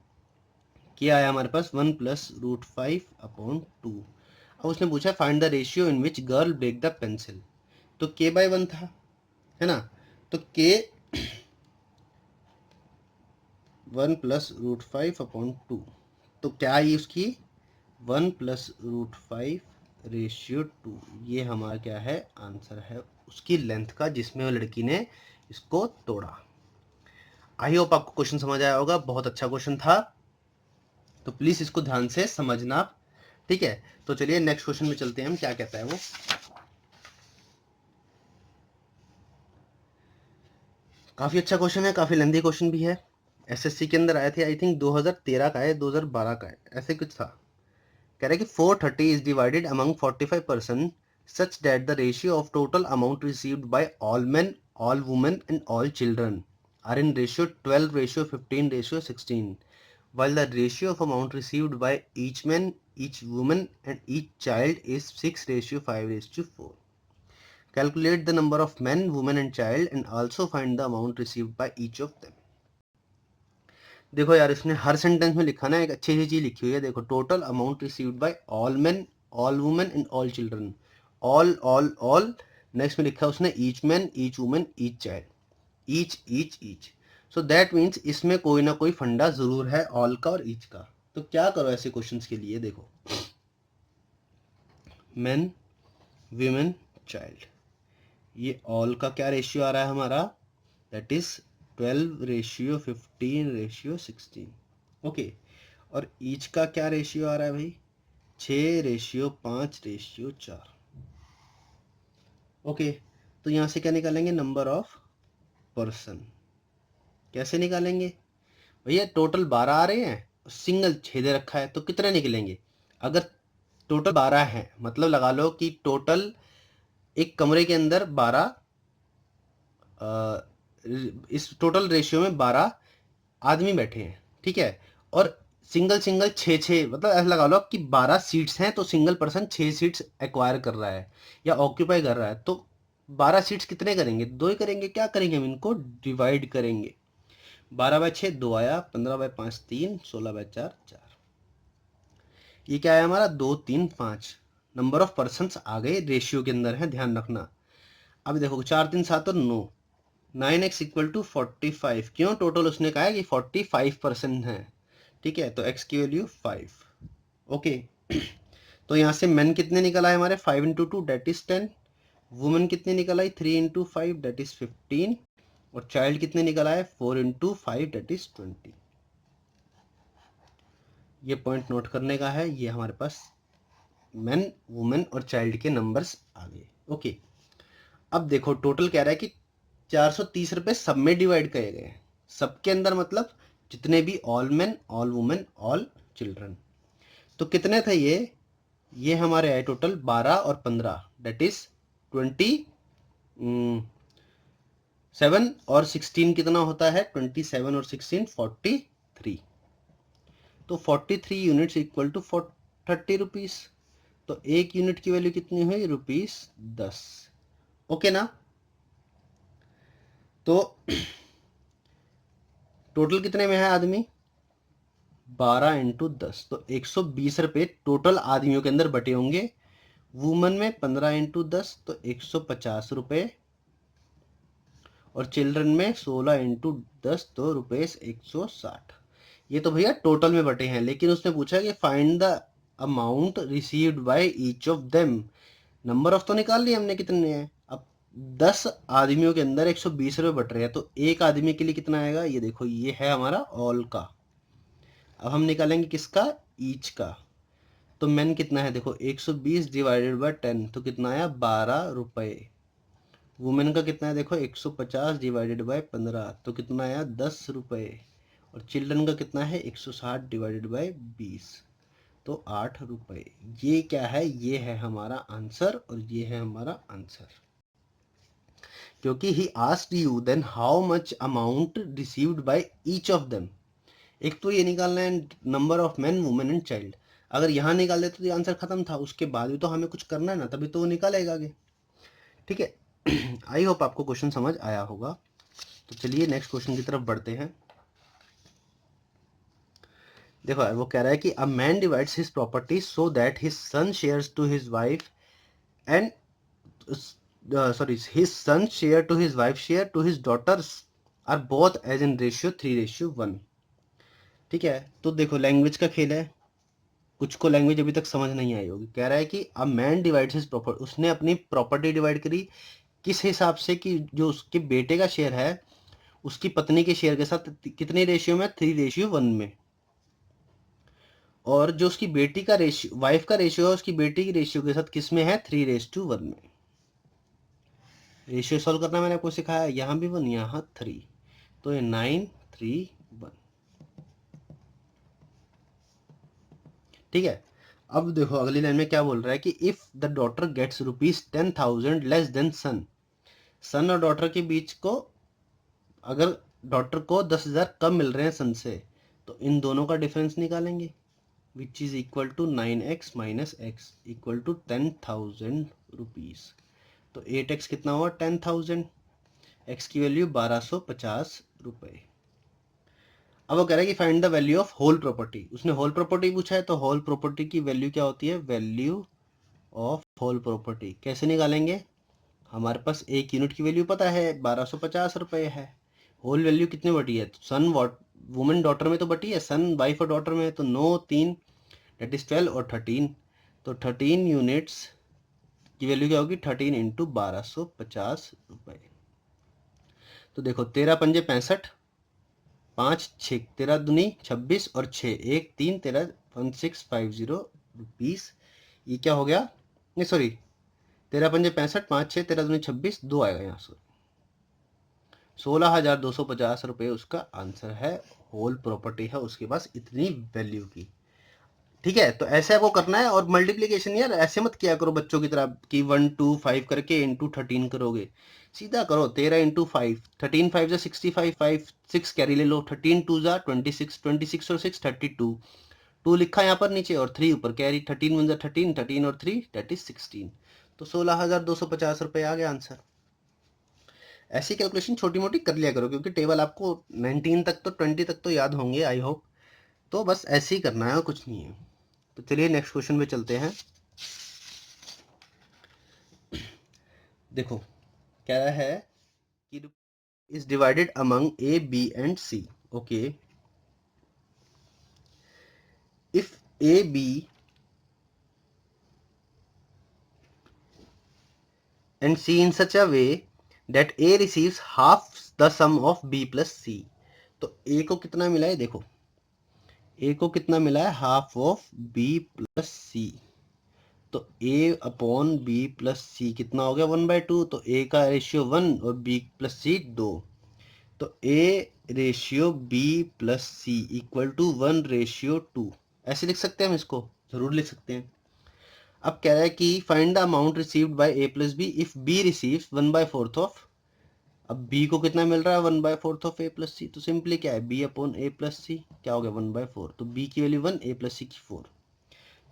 क्या आया हमारे पास 1 प्लस रूट 5/2। अब उसने पूछा find the ratio in which girl break the pencil, तो k/1 था, है ना, तो k 1 प्लस रूट 5/2, तो क्या आई उसकी 1 प्लस रूट 5/2, ये हमारा क्या है आंसर है उसकी लेंथ का, जिसमें वो लड़की ने इसको तोड़ा। आई होप आपको क्वेश्चन समझ आया होगा, बहुत अच्छा क्वेश्चन था, तो प्लीज इसको ध्यान से समझना, ठीक है। तो चलिए नेक्स्ट क्वेश्चन में चलते हैं हम, क्या कहता है वो। काफी अच्छा क्वेश्चन है, काफी लेंथी क्वेश्चन भी है, एसएससी के अंदर आए थे, आई थिंक 2013 का है, 2012 का है, ऐसे कुछ था। कह रहा है कि 430 is divided among 45% such that the ratio of total amount received by all men, all women and all children are in ratio 12:15:16, while the ratio of amount received by each man, each woman and each child is 6:5:4. Calculate the number of men, women and child and also find the amount received by each of them. देखो यार, इसने हर sentence में लिखा ना एक अच्छी सी चीज लिखी हुई है, देखो total amount received by all men, all women and all children, all all all, next में लिखा है उसने each man, each women, each child, each each each, so that means इसमें कोई ना कोई फंडा जरूर है ऑल का और ईच का। तो क्या करो ऐसे क्वेश्चंस के लिए, देखो मेन, वीमेन, चाइल्ड, ये ऑल का क्या रेशियो आ रहा है हमारा, दैट इज 12:15:16, ओके। और ईच का क्या रेशियो आ रहा है भाई, 6:5:4, ओके। तो यहाँ से क्या निकालेंगे, नंबर ऑफ पर्सन, कैसे निकालेंगे भैया, टोटल 12 आ रहे हैं, सिंगल 6 दे रखा है, तो कितने निकलेंगे, अगर टोटल 12 है मतलब लगा लो कि टोटल एक कमरे के अंदर 12, इस टोटल रेशियो में 12 आदमी बैठे हैं, ठीक है, और सिंगल सिंगल 6-6, मतलब ऐसा लगा लो कि 12 सीट्स हैं, तो सिंगल पर्सन 6 सीट्स एक्वायर कर रहा है या ऑक्यूपाई कर रहा है, तो 12 सीट्स कितने करेंगे, 2 ही करेंगे, क्या करेंगे हम इनको डिवाइड करेंगे, 12/6 2 आया, 15/5 3, 16/4 4, ये क्या है हमारा 2 3 5, नंबर ऑफ पर्सन आ गए, रेशियो के अंदर है, ध्यान रखना। अब देखो 4 3 7 और 9, 9x इक्वल टू 45, क्यों, टोटल उसने कहा है कि 45% है, ठीक है, तो x की वैल्यू 5, ओके। तो यहाँ से मेन कितने निकल आए हमारे 5 इंटू 2 डेट इज 10, वुमेन कितने निकल आई 3 इंटू 5 डेट इज 15, और चाइल्ड कितने निकल आए 4 इंटू 5 डेट इज 20। ये पॉइंट नोट करने का है, ये हमारे पास मेन, वुमेन और चाइल्ड के नंबर्स आ गए, ओके। अब देखो टोटल कह रहा है कि 430 रुपए सब में डिवाइड किए गए हैं, सबके अंदर मतलब जितने भी all men, all women, all children, तो कितने थे ये हमारे आए टोटल 12 और 15 डेट इज 27, और 16 कितना होता है 27 और 16 43, तो 43 यूनिट्स इक्वल टू 30 रुपीज, तो एक यूनिट की वैल्यू कितनी हुई ₹10, ओके ना। तो टोटल कितने में है आदमी 12 इंटू 10, तो 120 रुपये टोटल आदमियों के अंदर बटे होंगे, वुमन में 15 इंटू 10 तो 150 रुपये, और चिल्ड्रन में 16 इंटू 10 तो ₹160। ये तो भैया टोटल में बटे हैं, लेकिन उसने पूछा कि find the amount received by each of them, number of तो निकाल लिया हमने कितने हैं, अब 10 आदमियों के अंदर 120 रुपये बट रहे हैं, तो एक आदमी के लिए कितना आएगा, ये देखो ये है हमारा ऑल का, अब हम निकालेंगे किसका, ईच का, तो मेन कितना है देखो 120 डिवाइडेड बाय 10, तो कितना आया 12 रुपये, वुमेन का कितना है देखो 150 डिवाइडेड बाय 15, तो कितना आया 10 रुपये, और चिल्ड्रन का कितना है 160 डिवाइडेड बाय 20, तो 8 रुपये। ये क्या है, ये है हमारा आंसर, और ये है हमारा आंसर, क्योंकि he asked you then how much amount received by each of them, एक तो ये निकालना है number of men, women and child, अगर यहाँ निकाल देते तो ये आंसर खत्म था, उसके बाद भी तो हमें कुछ करना है ना, तभी तो वो निकालेगा आगे। ठीक है, आई होप आपको क्वेश्चन समझ आया होगा। तो चलिए नेक्स्ट क्वेश्चन की तरफ बढ़ते हैं। देखो यार, वो कह रहा है कि a man divides his property so that his son shares to his wife and his son share to his wife share to his daughters are both as in ratio 3:1। ठीक है, तो देखो लैंग्वेज का खेल है, कुछ को लैंग्वेज अभी तक समझ नहीं आई होगी। कह रहा है कि a man divides his property, उसने अपनी प्रॉपर्टी डिवाइड करी किस हिसाब से कि जो उसके बेटे का शेयर है उसकी पत्नी के शेयर के साथ कितने रेशियो में, 3:1 में। और जो उसकी बेटी का रेशियो, वाइफ का रेशियो है उसकी बेटी की रेशियो के साथ किस में है, 3:1 में। रेशियो सॉल्व करना मैंने आपको सिखाया, यहाँ भी 1 यहाँ 3, तो ये 9:3:1। ठीक है, अब देखो अगली लाइन में क्या बोल रहा है कि if the daughter gets ₹10,000 less than son, son और डॉटर के बीच को, अगर डॉटर को 10,000 कम मिल रहे हैं सन से, तो इन दोनों का डिफरेंस निकालेंगे, which is equal to 9x minus x equal to 10,000 rupees. तो 8x कितना हुआ, 10,000, x की वैल्यू 1250 रुपए। अब वो कह रहा है कि find the value of whole property, उसने होल प्रॉपर्टी पूछा है, तो होल प्रॉपर्टी की वैल्यू क्या होती है, वैल्यू ऑफ होल प्रॉपर्टी कैसे निकालेंगे, हमारे पास एक यूनिट की वैल्यू पता है 1250 रुपए है, होल वैल्यू कितने बटी है, तो सन वुमेन डॉटर में तो बटी है, सन वाइफ और डॉटर में, तो 9 3 दैट इज 12 और 13, तो 13 यूनिट्स की वैल्यू क्या होगी, 13 इंटू 1250 रुपए। तो देखो 13 पंजे 65, 5 6 13 दूनी 26 और 6 1 3 13 1650 रुपीस। ये क्या हो गया, नहीं सॉरी, 13 पंजे 65, 5 6 13 दूनी 26, 2 आएगा यहाँ से, 16,250 रुपये उसका आंसर है। होल प्रॉपर्टी है उसके पास इतनी वैल्यू की। ठीक है, तो ऐसे आपको करना है, और मल्टीप्लीकेशन यार ऐसे मत किया करो बच्चों की तरह कि 1 2 5 करके इंटू 13 करोगे, सीधा करो 13 इंटू 5, 13 5 जा 65, 5 6 कैरी ले लो, 13 2 जा 26, 26 और 6 32, 2 लिखा यहाँ पर नीचे और 3 ऊपर कैरी, 13 1 जा 13, 13 और 3 दैट इज 16, तो 16,250 रुपये आ गया आंसर। ऐसी कैलकुलेशन छोटी मोटी कर लिया करो, क्योंकि टेबल आपको 19 तक तो 20 तक तो याद होंगे आई होप, तो बस ऐसे ही करना है, कुछ नहीं है। तो चलिए नेक्स्ट क्वेश्चन पे चलते हैं। देखो कह रहा है कि is divided among A B and C. Okay, if A B and C in such a way that A receives half the sum of B plus C, तो ए को कितना मिला है, देखो ए को कितना मिला है, half of B plus C, तो a अपॉन बी प्लस सी कितना हो गया, 1/2, तो a का रेशियो 1 और b प्लस सी 2, तो a ratio b plus C equal to 1:2, ऐसे लिख सकते हैं हम इसको, जरूर लिख सकते हैं। अब कह रहा है कि find the amount received by a plus B if b receives 1/4 of, अब b को कितना मिल रहा है, 1/4 ऑफ a प्लस सी, तो सिंपली क्या है, b अपॉन a प्लस सी क्या हो गया, 1/4, तो b की वैल्यू 1, a प्लस सी की 4,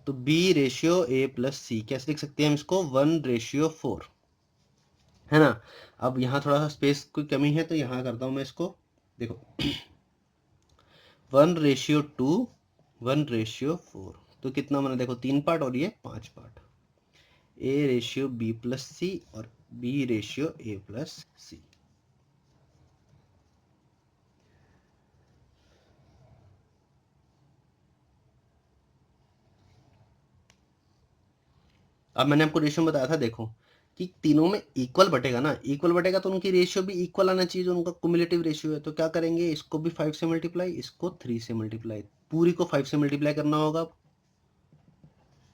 तो b रेशियो a प्लस सी कैसे लिख सकते हैं हम इसको, 1:4, है ना। अब यहाँ थोड़ा सा स्पेस की कमी है तो यहाँ करता हूँ मैं इसको, देखो 1:2, 1:4, तो कितना बना, देखो 3 पार्ट और ये 5 part, a ratio b plus C और b ratio a plus C. अब मैंने आपको रेशियो बताया था, देखो कि तीनों में इक्वल बटेगा ना, इक्वल बटेगा तो उनकी रेशियो भी इक्वल आना चाहिए, जो उनका कुमुलेटिव रेशियो है, तो क्या करेंगे, इसको भी 5 से मल्टीप्लाई, इसको 3 से मल्टीप्लाई, पूरी को 5 से मल्टीप्लाई करना होगा,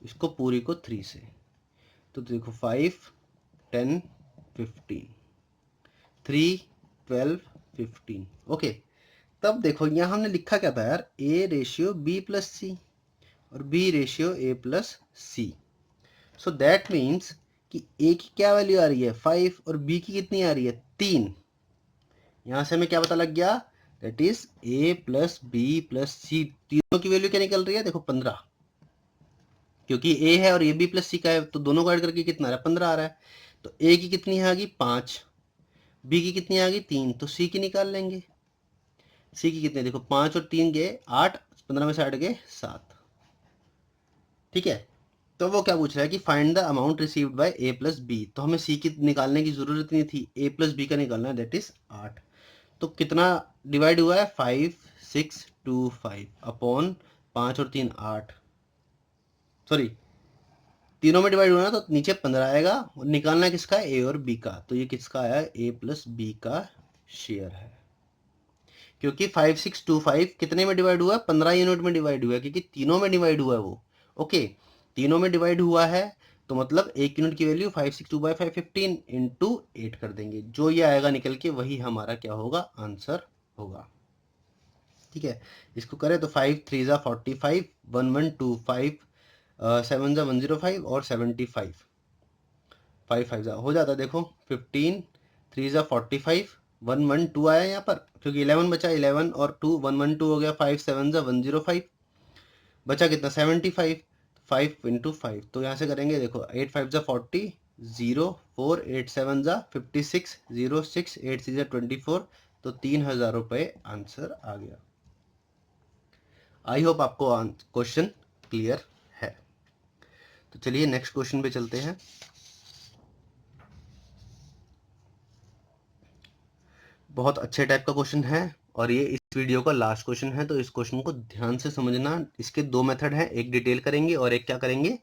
इसको पूरी को 3 से, तो देखो 5 10 15, 3 12 15, ओके। तब देखो यहाँ हमने लिखा क्या था यार, a ratio b plus C और b ratio a plus C, so that means कि a की क्या वैल्यू आ रही है 5 और b की कितनी आ रही है 3, यहां से हमें क्या पता लग गया, that is a plus B plus C, तीनों की वैल्यू क्या निकल रही है, देखो 15, क्योंकि ए है और ए बी प्लस सी का है, तो दोनों को ऐड करके कितना आ रहा है, 15 आ रहा है। तो ए की कितनी आ गई 5, बी की कितनी आ गई 3, तो सी की निकाल लेंगे। सी की कितने, देखो 5 और 3 गए 8, 15 में से 8 गए 7। ठीक है, तो वो क्या पूछ रहा है कि find the amount received by A plus B. तो हमें सी की निकालने की जरूरत नहीं थी, ए प्लस बी का निकालना है, दैट इज 8। तो कितना डिवाइड हुआ है, 5 6 2 5 अपॉन 5 और 3 8, सॉरी तीनों में डिवाइड हुआ ना, तो नीचे 15 आएगा और निकालना है किसका, ए और बी का। तो ये किसका आया, ए प्लस बी का शेयर है। क्योंकि 5625 कितने में डिवाइड हुआ है, 15 यूनिट में डिवाइड हुआ है, क्योंकि तीनों में डिवाइड हुआ है वो। ओके, तीनों में डिवाइड हुआ है, तो मतलब एक यूनिट की वैल्यू 562/5 15 इंटू 8 कर देंगे, जो ये आएगा निकल के वही हमारा क्या होगा, आंसर होगा। ठीक है, इसको करें तो 5 3 ज़ा 45, 1125, 7 ज़ा 105 और 75, 5 5 ज़ा हो जाता, देखो 15 3 ज़ा 45, 112 आया यहाँ पर, क्योंकि 11 बचा, 11 और 2 112 हो गया, 5 7 ज़ा 105, बचा कितना 75, 5 इंटू 5, तो यहाँ से करेंगे, देखो 8 5 ज़ा 40, 0 4 8 7 ज़ा 56, 0 6 8 6 ज़ा 24, तो 3000 रुपये आंसर आ गया। आई होप आपको क्वेश्चन क्लियर है। तो चलिए नेक्स्ट क्वेश्चन पे चलते हैं। बहुत अच्छे टाइप का क्वेश्चन है और ये इस वीडियो का लास्ट क्वेश्चन है, तो इस क्वेश्चन को ध्यान से समझना। इसके दो मेथड हैं, एक डिटेल करेंगे और एक क्या करेंगे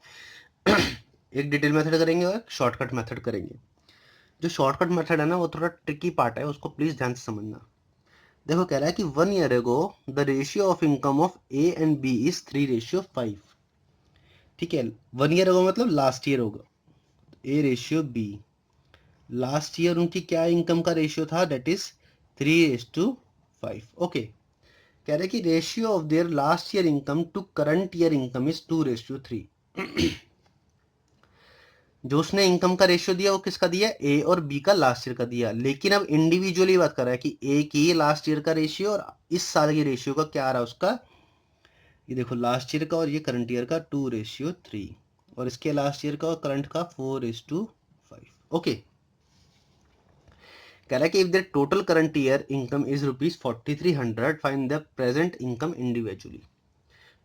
एक डिटेल मेथड करेंगे और शॉर्टकट मेथड करेंगे। जो शॉर्टकट मेथड है ना, वो थोड़ा ट्रिकी पार्ट है, उसको प्लीज ध्यान से समझना। देखो कह रहा है कि 1 year ago the ratio of income of A and B is 3:5। ठीक है, 1 ईयर एगो मतलब लास्ट ईयर होगा, A ratio B, last year उनकी क्या इनकम का रेशियो था, दैट इज 3:5। ओके, कह रहे कि ratio of their last year income to current year income is 2:3। जो उसने इनकम का रेशियो दिया वो किसका दिया, ए और बी का लास्ट ईयर का दिया, लेकिन अब इंडिविजुअली बात कर रहा है कि ए की लास्ट ईयर का रेशियो और इस साल की रेशियो का क्या आ रहा है उसका। ये देखो लास्ट ईयर का और ये करंट ईयर का 2:3 और इसके लास्ट ईयर का और करंट का 4:5। ओके, कह रहा है कि if the total current year income is ₹4300, find the present income individually.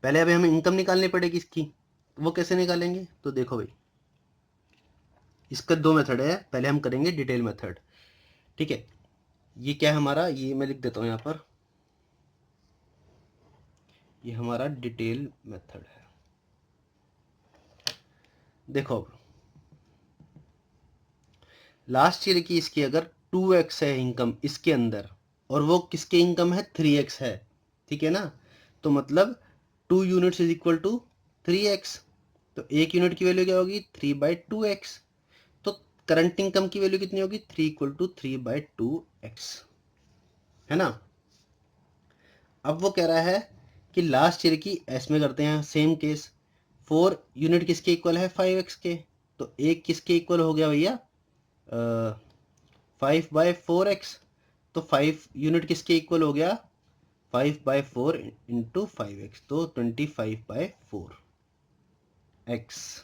पहले अभी हमें इनकम निकालनी पड़ेगी इसकी, वो कैसे निकालेंगे, तो देखो भाई इसका दो मेथड है, पहले हम करेंगे डिटेल मेथड। ठीक है, ये क्या है हमारा, ये मैं लिख देता हूं यहाँ पर, ये हमारा डिटेल मेथड है। देखो लास्ट ईयर की इसकी अगर 2x है इनकम इसके अंदर और वो किसके इनकम है 3x है, ठीक है ना, तो मतलब 2 units is equal to 3x, तो एक यूनिट की वैल्यू क्या होगी 3/2x, तो करंट इनकम की वैल्यू कितनी होगी 3 = 3/2x, है ना। अब वो कह रहा है कि लास्ट ईयर की इसमें करते हैं सेम केस, 4 यूनिट किसके इक्वल है 5x के, तो एक किसके इक्वल हो गया भैया 5/4x, तो 5 यूनिट किसके इक्वल हो गया 5/4 इंटू 5x, तो 25/4x।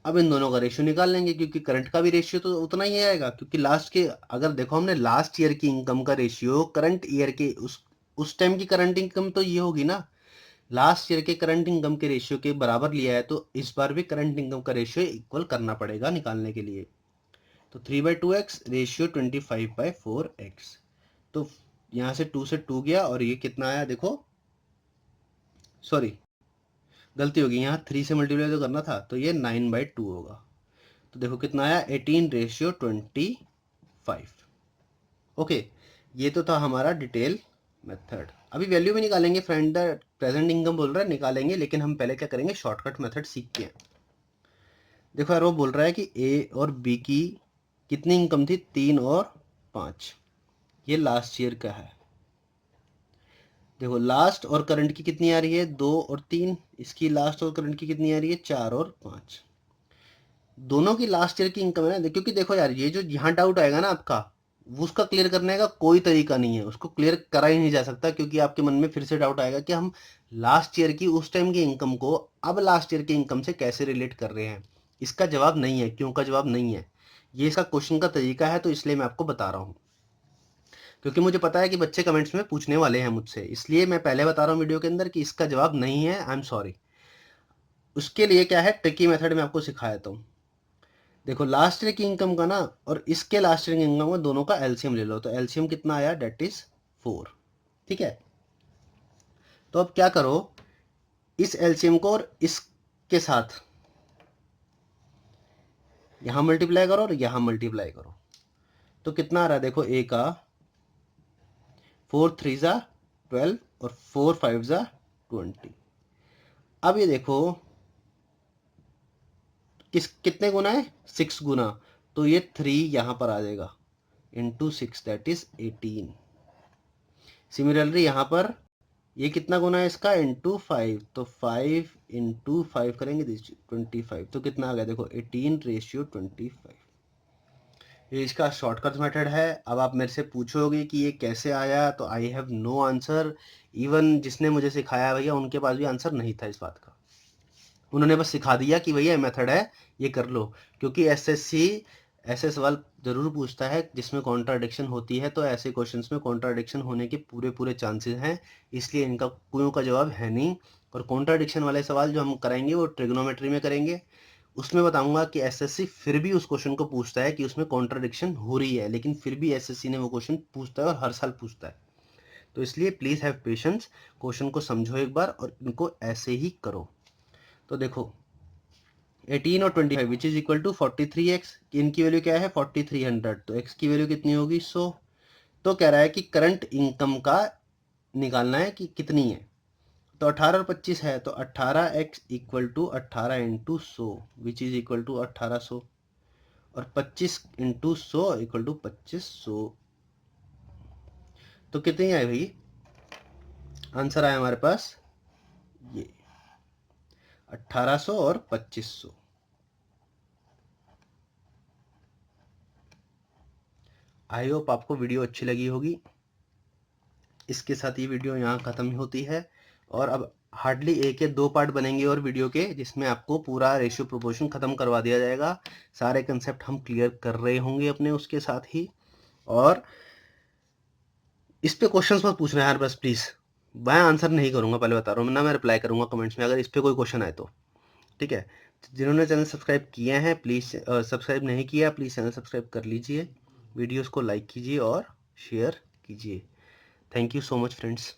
अब इन दोनों का रेशियो निकाल लेंगे, क्योंकि करंट का भी रेशियो तो उतना ही आएगा, क्योंकि लास्ट के अगर देखो हमने लास्ट ईयर की इनकम का रेशियो करंट ईयर के उस टाइम की करंट इनकम तो ये होगी ना, लास्ट ईयर के करंट इनकम के रेशियो के बराबर लिया है, तो इस बार भी करंट इनकम का रेशियो इक्वल करना पड़ेगा निकालने के लिए। तो 3/2x रेशियो 25/4x, तो यहाँ से 2 से 2 गया और ये कितना आया, देखो सॉरी गलती होगी, यहाँ 3 से मल्टीप्लाई तो करना था, तो ये 9/2 होगा, तो देखो कितना आया 18:25। ओके, ये तो था हमारा डिटेल मेथड। अभी वैल्यू भी निकालेंगे, फ्रेंड द प्रेजेंट इनकम बोल रहा है निकालेंगे, लेकिन हम पहले क्या करेंगे शॉर्टकट मेथड सीखते हैं। देखो यार वो बोल रहा है कि ए और बी की कितनी इनकम थी 3 और 5, ये लास्ट ईयर का है। देखो लास्ट और करंट की कितनी आ रही है 2 और 3, इसकी लास्ट और करंट की कितनी आ रही है 4 और 5, दोनों की लास्ट ईयर की इनकम है ना। क्योंकि देखो यार ये जो यहाँ डाउट आएगा ना आपका, उसका क्लियर करने का कोई तरीका नहीं है, उसको क्लियर करा ही नहीं जा सकता, क्योंकि आपके मन में फिर से डाउट आएगा कि हम लास्ट ईयर की उस टाइम की इनकम को अब लास्ट ईयर की इनकम से कैसे रिलेट कर रहे हैं। इसका जवाब नहीं है, क्यों का जवाब नहीं है, ये इसका क्वेश्चन का तरीका है, तो इसलिए मैं आपको बता रहा हूँ, क्योंकि मुझे पता है कि बच्चे कमेंट्स में पूछने वाले हैं मुझसे, इसलिए मैं पहले बता रहा हूँ वीडियो के अंदर कि इसका जवाब नहीं है, आई एम सॉरी। उसके लिए क्या है, ट्रिकी मेथड में आपको सिखाया था। देखो लास्ट ईयर की इनकम का ना और इसके लास्ट ईयर की इनकम का दोनों का एलसीएम ले लो, तो एलसीएम कितना आया, डेट इज 4। ठीक है, तो अब क्या करो, इस एलसीएम को और इसके साथ यहां मल्टीप्लाई करो और यहां मल्टीप्लाई करो, तो कितना आ रहा है, देखो ए का 4 3 जा 12 और 4 5 जा 20। अब ये देखो कितने गुना है, 6 गुना, तो ये 3 यहां पर आ जाएगा इंटू 6, दैट इज 18। सिमिलरली यहां पर ये कितना गुना है इसका, इंटू 5, तो 5 इंटू 5 करेंगे 25, तो कितना आ गया देखो 18:25। ये इसका शॉर्टकट मेथड है। अब आप मेरे से पूछोगे कि ये कैसे आया, तो I have no answer. Even जिसने मुझे सिखाया भैया उनके पास भी आंसर नहीं था इस बात का, उन्होंने बस सिखा दिया कि भैया मेथड है ये कर लो, क्योंकि एसएससी ऐसे सवाल जरूर पूछता है जिसमें कॉन्ट्राडिक्शन होती है, तो ऐसे क्वेश्चंस में कॉन्ट्राडिक्शन होने के पूरे पूरे चांसेस हैं, इसलिए इनका क्यों का जवाब है नहीं। और कॉन्ट्राडिक्शन वाले सवाल जो हम कराएंगे वो ट्रिग्नोमेट्री में करेंगे, उसमें बताऊंगा कि एसएससी फिर भी उस क्वेश्चन को पूछता है कि उसमें कॉन्ट्राडिक्शन हो रही है, लेकिन फिर भी एसएससी ने वो क्वेश्चन पूछता है और हर साल पूछता है। तो इसलिए प्लीज़ हैव पेशेंस, क्वेश्चन को समझो एक बार और इनको ऐसे ही करो। तो देखो 18 और 25 विच इज इक्वल टू 43x, इनकी वैल्यू क्या है 4300, तो x की वैल्यू कितनी होगी 100। तो कह रहा है कि करंट इनकम का निकालना है कि कितनी है, तो 18 और 25 है, तो 18x equal to 18 into 100 which is equal to 1800, और 25 इंटू 100 इक्वल टू 2500। तो कितनी आई भाई, आंसर आया हमारे पास ये 1800 और 2500। आई होप आपको वीडियो अच्छी लगी होगी। इसके साथ ये वीडियो यहाँ ख़त्म होती है, और अब हार्डली एक या दो पार्ट बनेंगे और वीडियो के, जिसमें आपको पूरा रेशियो प्रोपोर्शन ख़त्म करवा दिया जाएगा, सारे कंसेप्ट हम क्लियर कर रहे होंगे अपने उसके साथ ही। और इस पे क्वेश्चंस मत पूछना यार बस प्लीज़, मैं आंसर नहीं करूँगा, पहले बता रहा हूँ ना, मैं रिप्लाई करूँगा कमेंट्स में अगर इस पर कोई क्वेश्चन आए तो। ठीक है, जिन्होंने चैनल सब्सक्राइब किए हैं प्लीज़, सब्सक्राइब नहीं किया प्लीज़ चैनल सब्सक्राइब कर लीजिए, वीडियोज़ को लाइक कीजिए और शेयर कीजिए। Thank you so much friends.